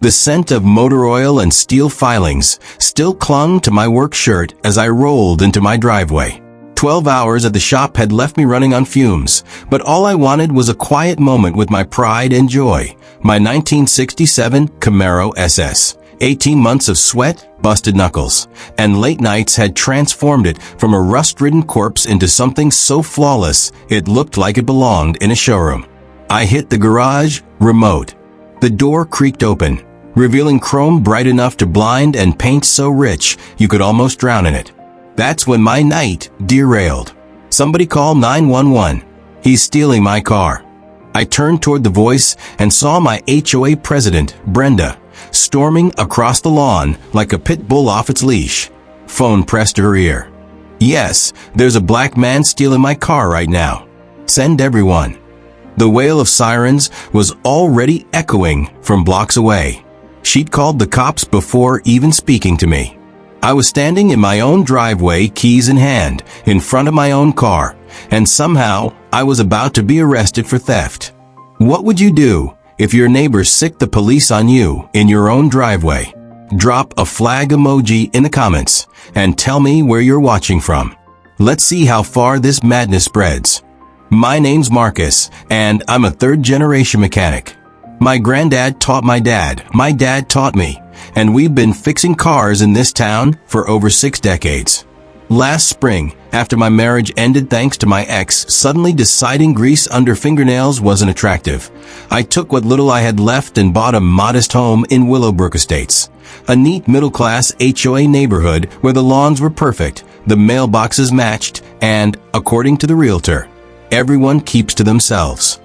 The scent of motor oil and steel filings still clung to my work shirt as I rolled into my driveway. 12 hours at the shop had left me running on fumes, but all I wanted was a quiet moment with my pride and joy, my 1967 Camaro SS. 18 months of sweat, busted knuckles, and late nights had transformed it from a rust-ridden corpse into something so flawless it looked like it belonged in a showroom. I hit the garage, remote. The door creaked open, revealing chrome bright enough to blind and paint so rich you could almost drown in it. That's when my night derailed. Somebody call 911. He's stealing my car. I turned toward the voice and saw my HOA president, Brenda, storming across the lawn like a pit bull off its leash. Phone pressed to her ear. Yes, there's a black man stealing my car right now. Send everyone. The wail of sirens was already echoing from blocks away. She'd called the cops before even speaking to me. I was standing in my own driveway, keys in hand, in front of my own car, and somehow I was about to be arrested for theft. What would you do if your neighbor sicked the police on you in your own driveway? Drop a flag emoji in the comments and tell me where you're watching from. Let's see how far this madness spreads. My name's Marcus, and I'm a third-generation mechanic. My granddad taught my dad taught me, and we've been fixing cars in this town for over 6 decades. Last spring, after my marriage ended thanks to my ex suddenly deciding grease under fingernails wasn't attractive, I took what little I had left and bought a modest home in Willowbrook Estates, a neat middle-class HOA neighborhood where the lawns were perfect, the mailboxes matched, and, according to the realtor, everyone keeps to themselves.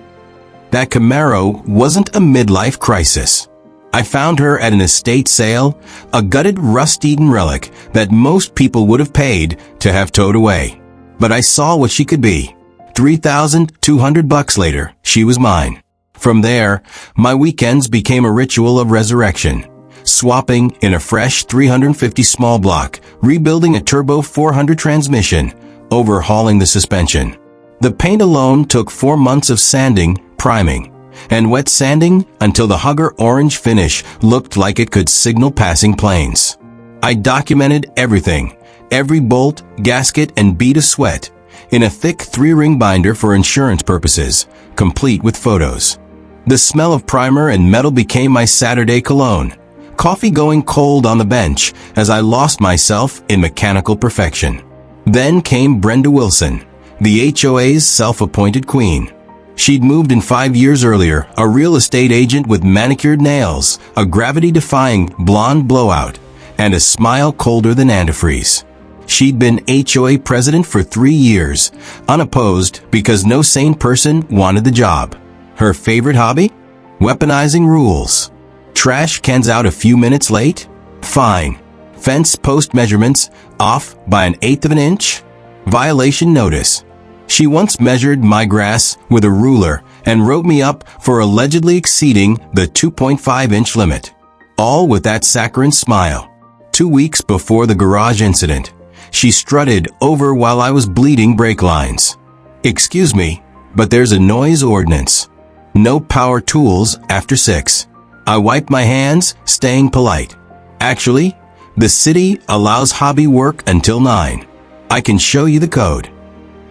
That Camaro wasn't a midlife crisis. I found her at an estate sale, a gutted, rust-eaten relic that most people would have paid to have towed away. But I saw what she could be. $3,200 later, she was mine. From there, my weekends became a ritual of resurrection. Swapping in a fresh 350 small block, rebuilding a turbo 400 transmission, overhauling the suspension. The paint alone took 4 months of sanding, priming, and wet sanding until the hugger orange finish looked like it could signal passing planes. I documented everything, every bolt, gasket, and bead of sweat, in a thick 3-ring binder for insurance purposes, complete with photos. The smell of primer and metal became my Saturday cologne, coffee going cold on the bench as I lost myself in mechanical perfection. Then came Brenda Wilson, the HOA's self-appointed queen. She'd moved in 5 years earlier, a real estate agent with manicured nails, a gravity-defying blonde blowout, and a smile colder than antifreeze. She'd been HOA president for 3 years, unopposed because no sane person wanted the job. Her favorite hobby? Weaponizing rules. Trash cans out a few minutes late? Fine. Fence post measurements off by 1/8 of an inch? Violation notice. She once measured my grass with a ruler and wrote me up for allegedly exceeding the 2.5-inch limit. All with that saccharine smile. 2 weeks before the garage incident, she strutted over while I was bleeding brake lines. Excuse me, but there's a noise ordinance. No power tools after 6. I wiped my hands, staying polite. Actually, the city allows hobby work until 9. I can show you the code.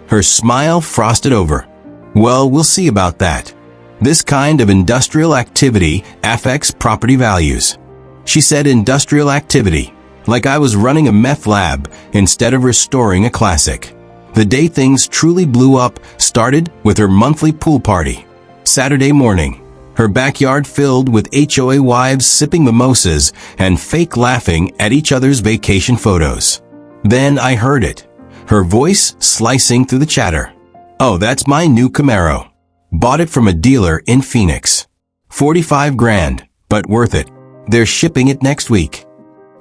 Her smile frosted over. Well, we'll see about that. This kind of industrial activity affects property values. She said industrial activity, like I was running a meth lab instead of restoring a classic. The day things truly blew up started with her monthly pool party. Saturday morning, her backyard filled with HOA wives sipping mimosas and fake laughing at each other's vacation photos. Then I heard it. Her voice slicing through the chatter. Oh, that's my new Camaro. Bought it from a dealer in Phoenix. 45 grand, but worth it. They're shipping it next week.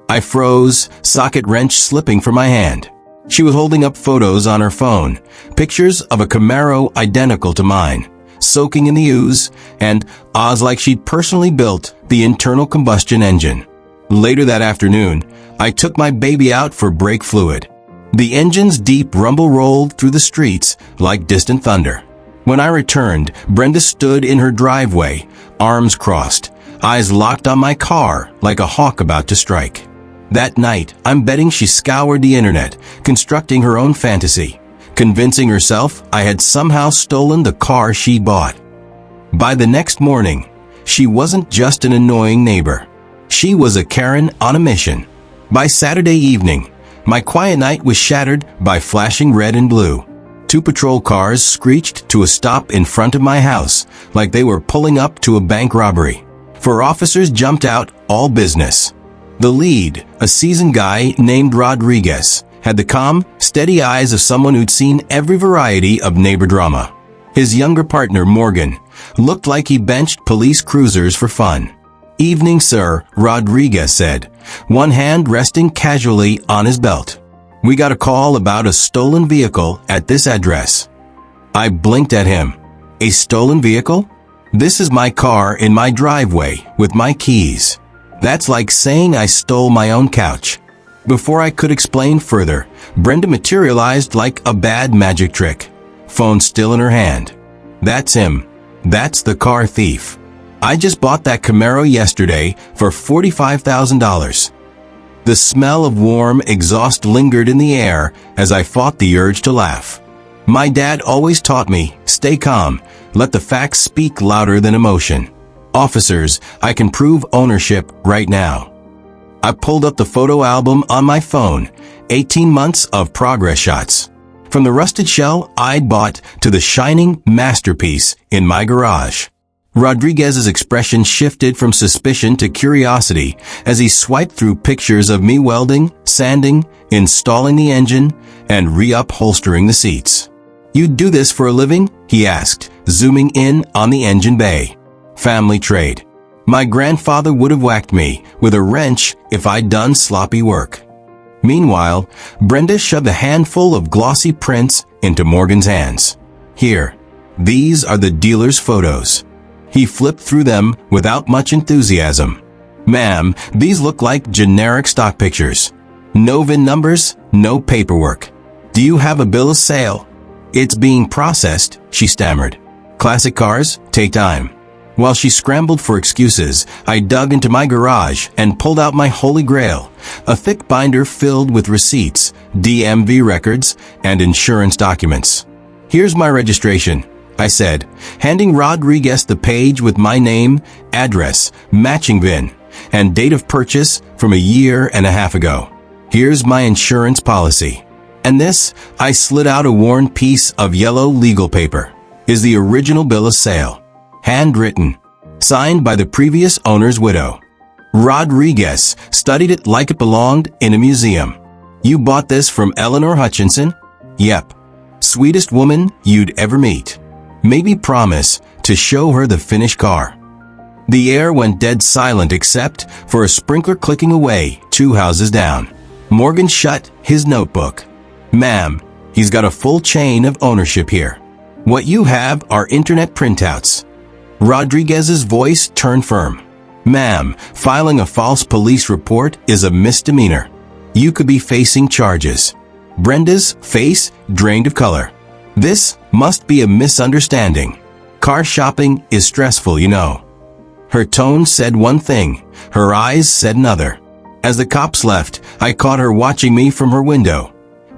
I froze, socket wrench slipping from my hand. She was holding up photos on her phone, pictures of a Camaro identical to mine, soaking in the ooze, and Oz like she'd personally built the internal combustion engine. Later that afternoon, I took my baby out for brake fluid. The engine's deep rumble rolled through the streets like distant thunder. When I returned, Brenda stood in her driveway, arms crossed, eyes locked on my car like a hawk about to strike. That night, I'm betting she scoured the internet, constructing her own fantasy, convincing herself I had somehow stolen the car she bought. By the next morning, she wasn't just an annoying neighbor. She was a Karen on a mission. By Saturday evening, my quiet night was shattered by flashing red and blue. 2 patrol cars screeched to a stop in front of my house like they were pulling up to a bank robbery. 4 officers jumped out, all business. The lead, a seasoned guy named Rodriguez, had the calm, steady eyes of someone who'd seen every variety of neighbor drama. His younger partner, Morgan, looked like he benched police cruisers for fun. "Evening, sir," Rodriguez said, one hand resting casually on his belt. "We got a call about a stolen vehicle at this address." I blinked at him. "A stolen vehicle? This is my car in my driveway with my keys. That's like saying I stole my own couch." Before I could explain further, Brenda materialized like a bad magic trick, phone still in her hand. "That's him. That's the car thief. I just bought that Camaro yesterday for $45,000. The smell of warm exhaust lingered in the air as I fought the urge to laugh. My dad always taught me, stay calm, let the facts speak louder than emotion. "Officers, I can prove ownership right now." I pulled up the photo album on my phone, 18 months of progress shots. From the rusted shell I'd bought to the shining masterpiece in my garage. Rodriguez's expression shifted from suspicion to curiosity as he swiped through pictures of me welding, sanding, installing the engine, and reupholstering the seats. "You do this for a living?" he asked, zooming in on the engine bay. "Family trade. My grandfather would have whacked me with a wrench if I'd done sloppy work." Meanwhile, Brenda shoved a handful of glossy prints into Morgan's hands. "Here. These are the dealer's photos." He flipped through them without much enthusiasm. "Ma'am, these look like generic stock pictures. No VIN numbers, no paperwork. Do you have a bill of sale?" "It's being processed," she stammered. "Classic cars take time." While she scrambled for excuses, I dug into my garage and pulled out my holy grail, a thick binder filled with receipts, DMV records, and insurance documents. "Here's my registration," I said, handing Rodriguez the page with my name, address, matching VIN, and date of purchase from a year and a half ago. "Here's my insurance policy. And this," I slid out a worn piece of yellow legal paper, "is the original bill of sale. Handwritten. Signed by the previous owner's widow." Rodriguez studied it like it belonged in a museum. "You bought this from Eleanor Hutchinson?" "Yep. Sweetest woman you'd ever meet. Maybe promise to show her the finished car." The air went dead silent except for a sprinkler clicking away 2 houses down. Morgan shut his notebook. "Ma'am, he's got a full chain of ownership here. What you have are internet printouts." Rodriguez's voice turned firm. "Ma'am, filing a false police report is a misdemeanor. You could be facing charges." Brenda's face drained of color. "This must be a misunderstanding. Car shopping is stressful, you know." Her tone said one thing, her eyes said another. As the cops left, I caught her watching me from her window,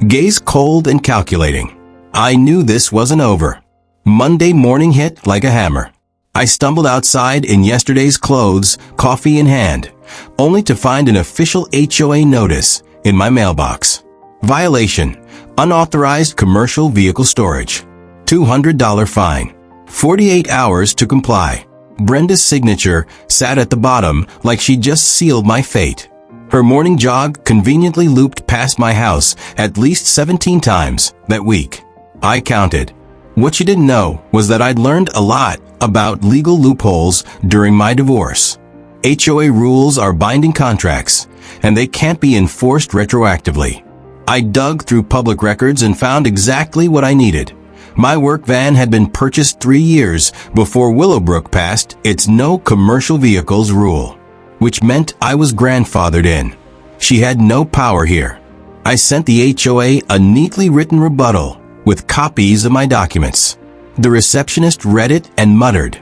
gaze cold and calculating. I knew this wasn't over. Monday morning hit like a hammer. I stumbled outside in yesterday's clothes, coffee in hand, only to find an official HOA notice in my mailbox. Violation: unauthorized commercial vehicle storage. $200 fine. 48 hours to comply. Brenda's signature sat at the bottom like she just sealed my fate. Her morning jog conveniently looped past my house at least 17 times that week. I counted. What she didn't know was that I'd learned a lot about legal loopholes during my divorce. HOA rules are binding contracts, and they can't be enforced retroactively. I dug through public records and found exactly what I needed. My work van had been purchased 3 years before Willowbrook passed its no commercial vehicles rule, which meant I was grandfathered in. She had no power here. I sent the HOA a neatly written rebuttal with copies of my documents. The receptionist read it and muttered,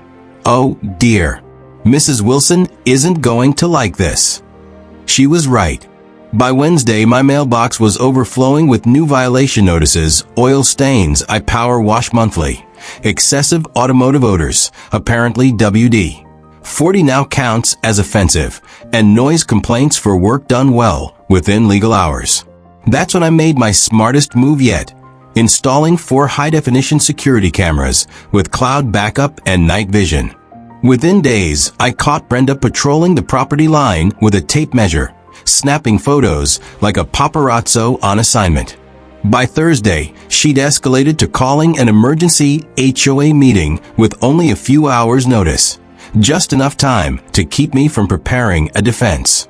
"Oh dear. Mrs. Wilson isn't going to like this. She was right. By Wednesday, my mailbox was overflowing with new violation notices, oil stains, I power wash monthly, excessive automotive odors, apparently WD. 40 now counts as offensive, and noise complaints for work done well, within legal hours. That's when I made my smartest move yet, installing 4 high-definition security cameras with cloud backup and night vision. Within days, I caught Brenda patrolling the property line with a tape measure, snapping photos like a paparazzo on assignment. By Thursday, she'd escalated to calling an emergency HOA meeting with only a few hours' notice, just enough time to keep me from preparing a defense.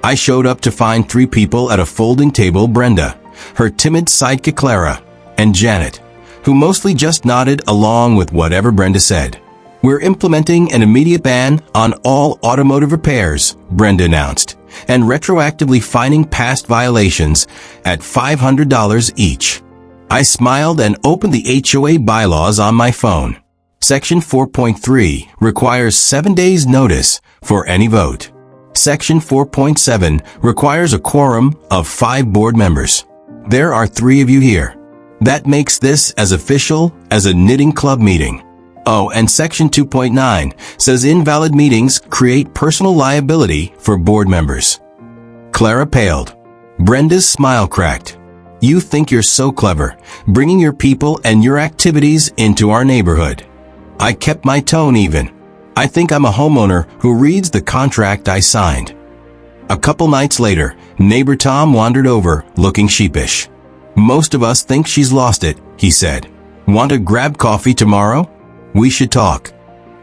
I showed up to find 3 people at a folding table: Brenda, her timid sidekick Clara, and Janet, who mostly just nodded along with whatever Brenda said. We're implementing an immediate ban on all automotive repairs, Brenda announced, and retroactively fining past violations at $500 each. I smiled and opened the HOA bylaws on my phone. Section 4.3 requires 7 days notice for any vote. Section 4.7 requires a quorum of 5 board members. There are 3 of you here. That makes this as official as a knitting club meeting. Oh, and Section 2.9 says invalid meetings create personal liability for board members. Clara paled. Brenda's smile cracked. You think you're so clever, bringing your people and your activities into our neighborhood. I kept my tone even. I think I'm a homeowner who reads the contract I signed. A couple nights later, neighbor Tom wandered over, looking sheepish. Most of us think she's lost it, he said. Want to grab coffee tomorrow? We should talk.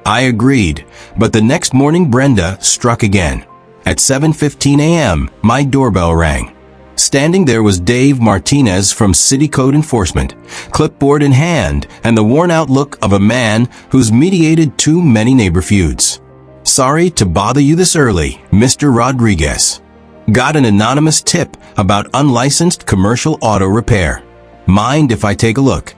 I agreed, but the next morning Brenda struck again. At 7:15 a.m., my doorbell rang. Standing there was Dave Martinez from City Code Enforcement, clipboard in hand and the worn-out look of a man who's mediated too many neighbor feuds. Sorry to bother you this early, Mr. Rodriguez. Got an anonymous tip about unlicensed commercial auto repair. Mind if I take a look?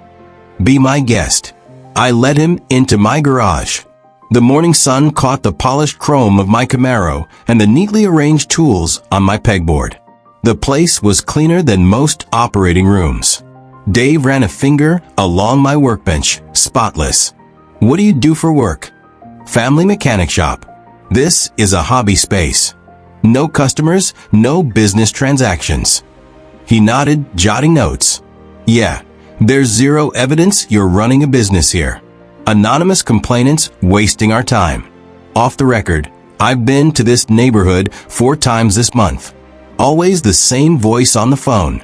Be my guest. I led him into my garage. The morning sun caught the polished chrome of my Camaro and the neatly arranged tools on my pegboard. The place was cleaner than most operating rooms. Dave ran a finger along my workbench, spotless. What do you do for work? Family mechanic shop. This is a hobby space. No customers, no business transactions. He nodded, jotting notes. Yeah. There's zero evidence you're running a business here. Anonymous complainants wasting our time. Off the record, I've been to this neighborhood 4 times this month. Always the same voice on the phone.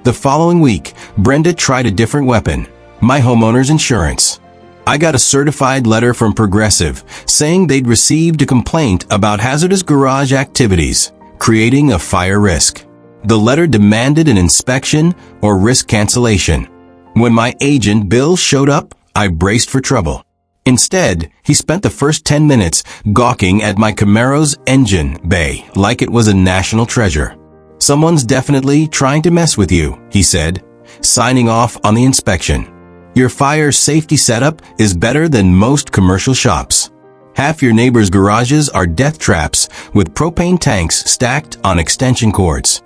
The following week, Brenda tried a different weapon, my homeowner's insurance. I got a certified letter from Progressive saying they'd received a complaint about hazardous garage activities, creating a fire risk. The letter demanded an inspection or risk cancellation. When my agent Bill showed up, I braced for trouble. Instead, he spent the first 10 minutes gawking at my Camaro's engine bay like it was a national treasure. Someone's definitely trying to mess with you, he said, signing off on the inspection. Your fire safety setup is better than most commercial shops. Half your neighbors' garages are death traps with propane tanks stacked on extension cords.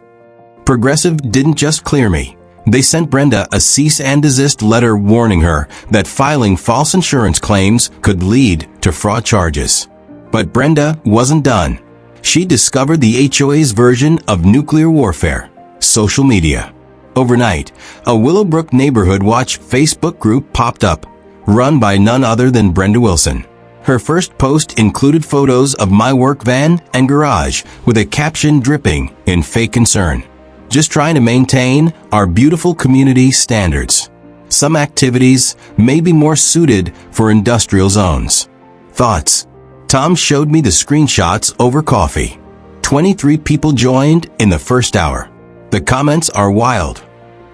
Progressive didn't just clear me. They sent Brenda a cease and desist letter warning her that filing false insurance claims could lead to fraud charges. But Brenda wasn't done. She discovered the HOA's version of nuclear warfare, social media. Overnight, a Willowbrook Neighborhood Watch Facebook group popped up, run by none other than Brenda Wilson. Her first post included photos of my work van and garage with a caption dripping in fake concern. Just trying to maintain our beautiful community standards. Some activities may be more suited for industrial zones. Thoughts? Tom showed me the screenshots over coffee. 23 people joined in the first hour. The comments are wild.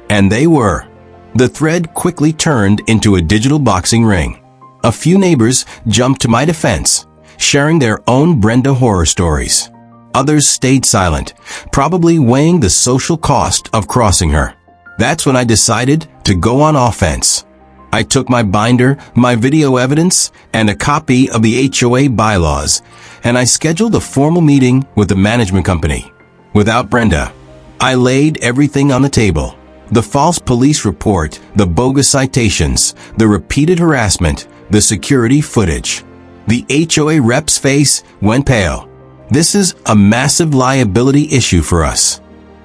And they were. The thread quickly turned into a digital boxing ring. A few neighbors jumped to my defense, sharing their own Brenda horror stories. Others stayed silent, probably weighing the social cost of crossing her. That's when I decided to go on offense. I took my binder, my video evidence, and a copy of the HOA bylaws, and I scheduled a formal meeting with the management company. Without Brenda, I laid everything on the table. The false police report, the bogus citations, the repeated harassment, the security footage. The HOA rep's face went pale. This is a massive liability issue for us.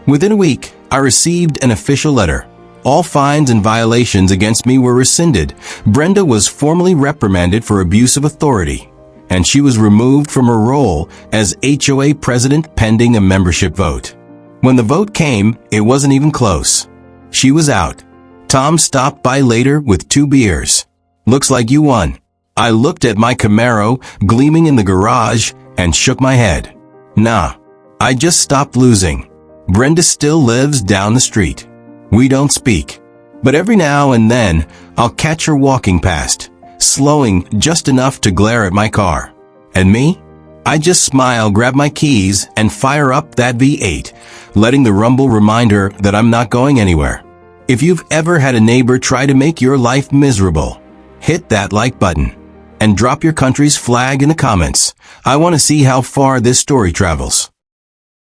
Within a week, I received an official letter. All fines and violations against me were rescinded. Brenda was formally reprimanded for abuse of authority, and she was removed from her role as HOA president pending a membership vote. When the vote came, it wasn't even close. She was out. Tom stopped by later with 2 beers. "Looks like you won." I looked at my Camaro gleaming in the garage and shook my head. Nah, I just stopped losing. Brenda still lives down the street. We don't speak. But every now and then, I'll catch her walking past, slowing just enough to glare at my car. And me? I just smile, grab my keys, and fire up that V8, letting the rumble remind her that I'm not going anywhere. If you've ever had a neighbor try to make your life miserable, hit that like button and drop your country's flag in the comments. I want to see how far this story travels.